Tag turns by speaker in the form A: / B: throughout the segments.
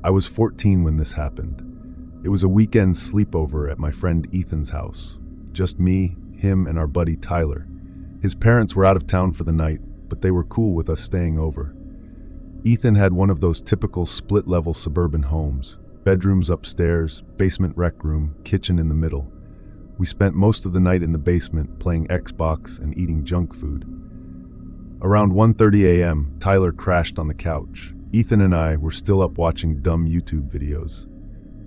A: I was 14 when this happened. It was a weekend sleepover at my friend Ethan's house. Just me, him, and our buddy Tyler. His parents were out of town for the night, but they were cool with us staying over. Ethan had one of those typical split-level suburban homes. Bedrooms upstairs, basement rec room, kitchen in the middle. We spent most of the night in the basement playing Xbox and eating junk food. Around 1:30 a.m., Tyler crashed on the couch. Ethan and I were still up watching dumb YouTube videos.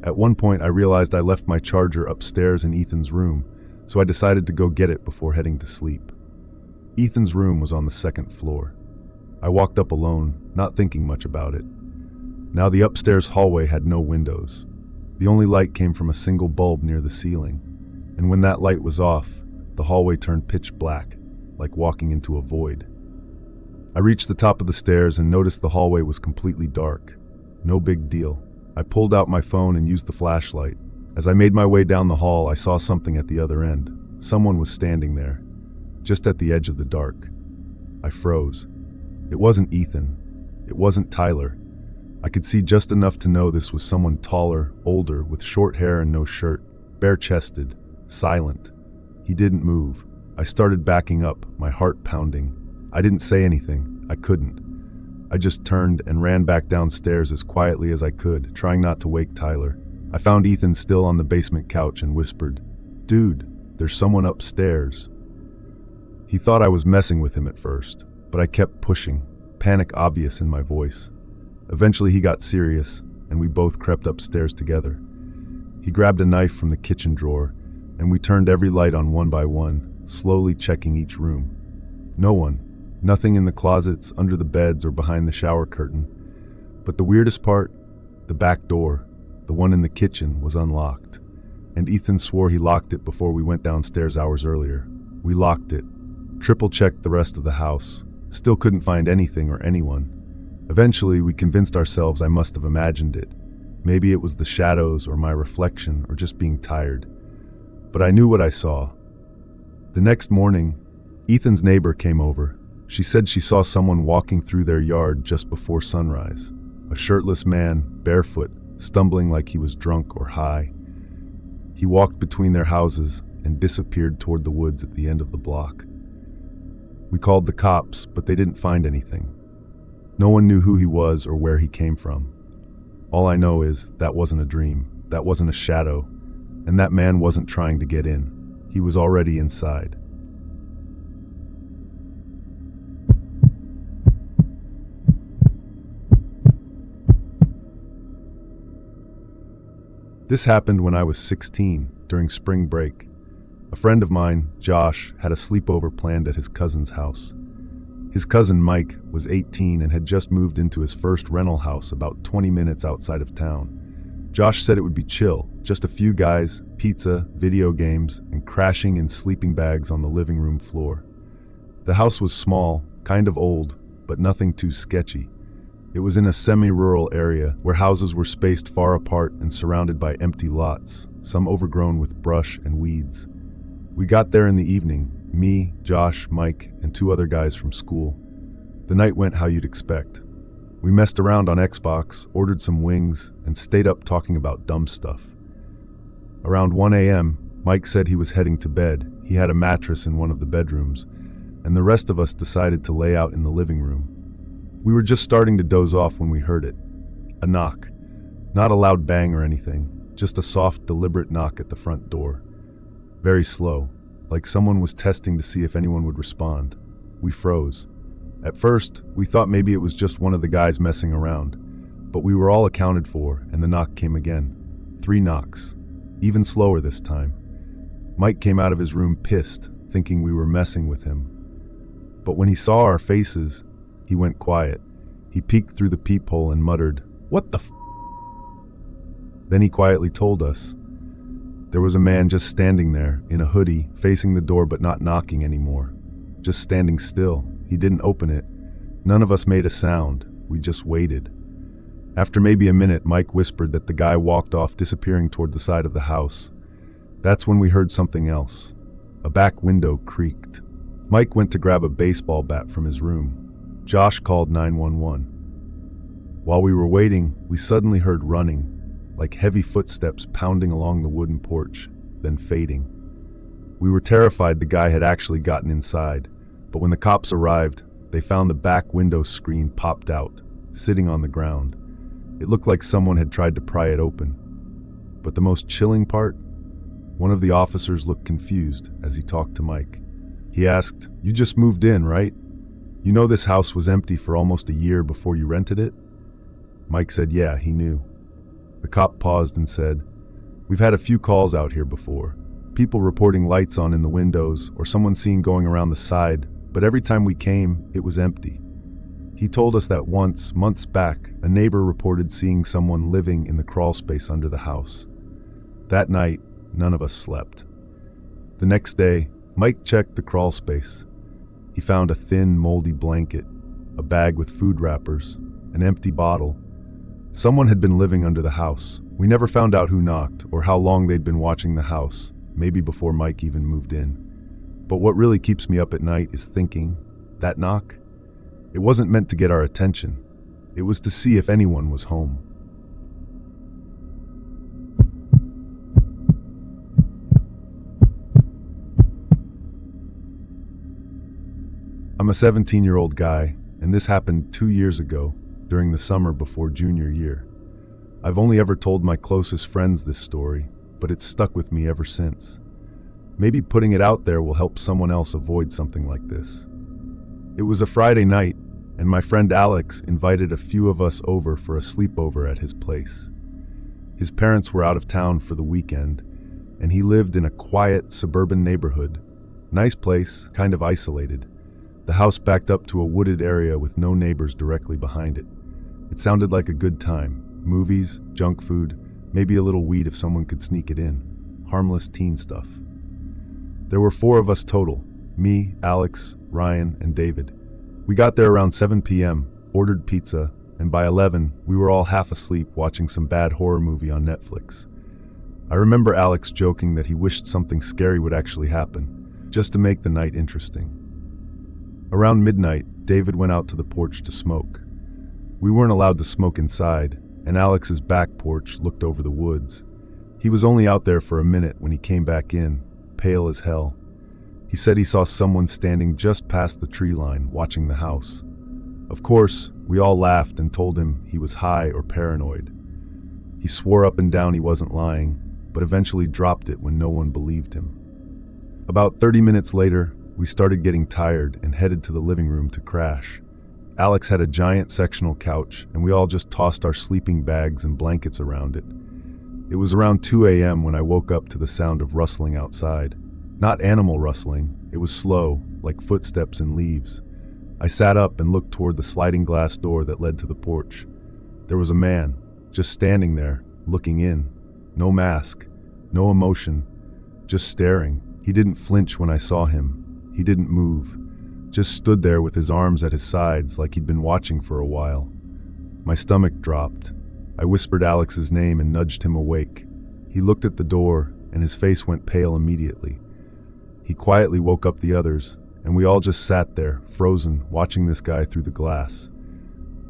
A: At one point, I realized I left my charger upstairs in Ethan's room, so I decided to go get it before heading to sleep. Ethan's room was on the second floor. I walked up alone, not thinking much about it. Now the upstairs hallway had no windows. The only light came from a single bulb near the ceiling, and when that light was off, the hallway turned pitch black, like walking into a void. I reached the top of the stairs and noticed the hallway was completely dark. No big deal. I pulled out my phone and used the flashlight. As I made my way down the hall, I saw something at the other end. Someone was standing there, just at the edge of the dark. I froze. It wasn't Ethan. It wasn't Tyler. I could see just enough to know this was someone taller, older, with short hair and no shirt, bare-chested, silent. He didn't move. I started backing up, my heart pounding. I didn't say anything. I couldn't. I just turned and ran back downstairs as quietly as I could, trying not to wake Tyler. I found Ethan still on the basement couch and whispered, "Dude, there's someone upstairs." He thought I was messing with him at first, but I kept pushing, panic obvious in my voice. Eventually he got serious, and we both crept upstairs together. He grabbed a knife from the kitchen drawer, and we turned every light on one by one, slowly checking each room. No one. Nothing in the closets, under the beds, or behind the shower curtain. But the weirdest part, the back door, the one in the kitchen, was unlocked. And Ethan swore he locked it before we went downstairs hours earlier. We locked it, triple-checked the rest of the house, still couldn't find anything or anyone. Eventually, we convinced ourselves I must have imagined it. Maybe it was the shadows or my reflection or just being tired. But I knew what I saw. The next morning, Ethan's neighbor came over. She said she saw someone walking through their yard just before sunrise. A shirtless man, barefoot, stumbling like he was drunk or high. He walked between their houses and disappeared toward the woods at the end of the block. We called the cops, but they didn't find anything. No one knew who he was or where he came from. All I know is that wasn't a dream, that wasn't a shadow, and that man wasn't trying to get in. He was already inside. This happened when I was 16, during spring break. A friend of mine, Josh, had a sleepover planned at his cousin's house. His cousin Mike was 18 and had just moved into his first rental house about 20 minutes outside of town. Josh said it would be chill, just a few guys, pizza, video games, and crashing in sleeping bags on the living room floor. The house was small, kind of old, but nothing too sketchy. It was in a semi-rural area where houses were spaced far apart and surrounded by empty lots, some overgrown with brush and weeds. We got there in the evening, me, Josh, Mike, and 2 other guys from school. The night went how you'd expect. We messed around on Xbox, ordered some wings, and stayed up talking about dumb stuff. Around 1 a.m., Mike said he was heading to bed. He had a mattress in one of the bedrooms, and the rest of us decided to lay out in the living room. We were just starting to doze off when we heard it. A knock. Not a loud bang or anything, just a soft, deliberate knock at the front door. Very slow, like someone was testing to see if anyone would respond. We froze. At first, we thought maybe it was just one of the guys messing around, but we were all accounted for, and the knock came again. 3 knocks. Even slower this time. Mike came out of his room pissed, thinking we were messing with him. But when he saw our faces, he went quiet. He peeked through the peephole and muttered, "What the f?" Then he quietly told us. There was a man just standing there, in a hoodie, facing the door but not knocking anymore. Just standing still. He didn't open it. None of us made a sound. We just waited. After maybe a minute, Mike whispered that the guy walked off, disappearing toward the side of the house. That's when we heard something else. A back window creaked. Mike went to grab a baseball bat from his room. Josh called 911. While we were waiting, we suddenly heard running, like heavy footsteps pounding along the wooden porch, then fading. We were terrified the guy had actually gotten inside, but when the cops arrived, they found the back window screen popped out, sitting on the ground. It looked like someone had tried to pry it open. But the most chilling part? One of the officers looked confused as he talked to Mike. He asked, "You just moved in, right? You know this house was empty for almost a year before you rented it?" Mike said yeah, he knew. The cop paused and said, "We've had a few calls out here before. People reporting lights on in the windows or someone seen going around the side, but every time we came, it was empty." He told us that once, months back, a neighbor reported seeing someone living in the crawl space under the house. That night, none of us slept. The next day, Mike checked the crawl space. He found a thin, moldy blanket, a bag with food wrappers, an empty bottle. Someone had been living under the house. We never found out who knocked or how long they'd been watching the house, maybe before Mike even moved in. But what really keeps me up at night is thinking, that knock? It wasn't meant to get our attention. It was to see if anyone was home. I'm a 17-year-old guy, and this happened 2 years ago, during the summer before junior year. I've only ever told my closest friends this story, but it's stuck with me ever since. Maybe putting it out there will help someone else avoid something like this. It was a Friday night, and my friend Alex invited a few of us over for a sleepover at his place. His parents were out of town for the weekend, and he lived in a quiet suburban neighborhood. Nice place, kind of isolated. The house backed up to a wooded area with no neighbors directly behind it. It sounded like a good time. Movies, junk food, maybe a little weed if someone could sneak it in. Harmless teen stuff. There were 4 of us total. Me, Alex, Ryan, and David. We got there around 7 p.m., ordered pizza, and by 11, we were all half asleep watching some bad horror movie on Netflix. I remember Alex joking that he wished something scary would actually happen, just to make the night interesting. Around midnight, David went out to the porch to smoke. We weren't allowed to smoke inside, and Alex's back porch looked over the woods. He was only out there for a minute when he came back in, pale as hell. He said he saw someone standing just past the tree line, watching the house. Of course, we all laughed and told him he was high or paranoid. He swore up and down he wasn't lying, but eventually dropped it when no one believed him. About 30 minutes later, we started getting tired and headed to the living room to crash. Alex had a giant sectional couch, and we all just tossed our sleeping bags and blankets around it. It was around 2 a.m. when I woke up to the sound of rustling outside. Not animal rustling, it was slow, like footsteps in leaves. I sat up and looked toward the sliding glass door that led to the porch. There was a man, just standing there, looking in. No mask, no emotion, just staring. He didn't flinch when I saw him. He didn't move, just stood there with his arms at his sides like he'd been watching for a while. My stomach dropped. I whispered Alex's name and nudged him awake. He looked at the door, and his face went pale immediately. He quietly woke up the others, and we all just sat there, frozen, watching this guy through the glass.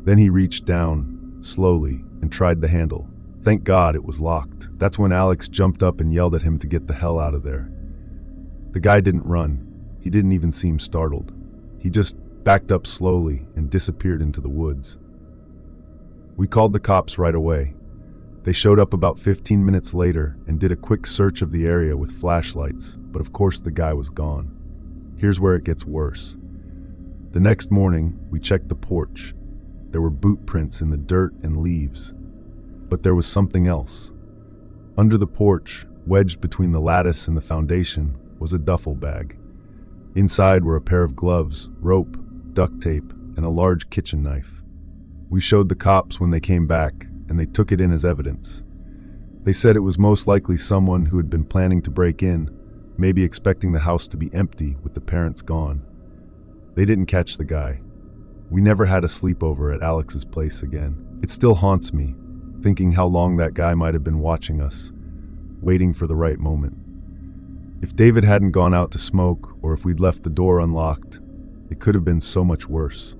A: Then he reached down, slowly, and tried the handle. Thank God it was locked. That's when Alex jumped up and yelled at him to get the hell out of there. The guy didn't run. He didn't even seem startled. He just backed up slowly and disappeared into the woods. We called the cops right away. They showed up about 15 minutes later and did a quick search of the area with flashlights, but of course the guy was gone. Here's where it gets worse. The next morning, we checked the porch. There were boot prints in the dirt and leaves. But there was something else. Under the porch, wedged between the lattice and the foundation, was a duffel bag. Inside were a pair of gloves, rope, duct tape, and a large kitchen knife. We showed the cops when they came back, and they took it in as evidence. They said it was most likely someone who had been planning to break in, maybe expecting the house to be empty with the parents gone. They didn't catch the guy. We never had a sleepover at Alex's place again. It still haunts me, thinking how long that guy might have been watching us, waiting for the right moment. If David hadn't gone out to smoke, or if we'd left the door unlocked, it could have been so much worse.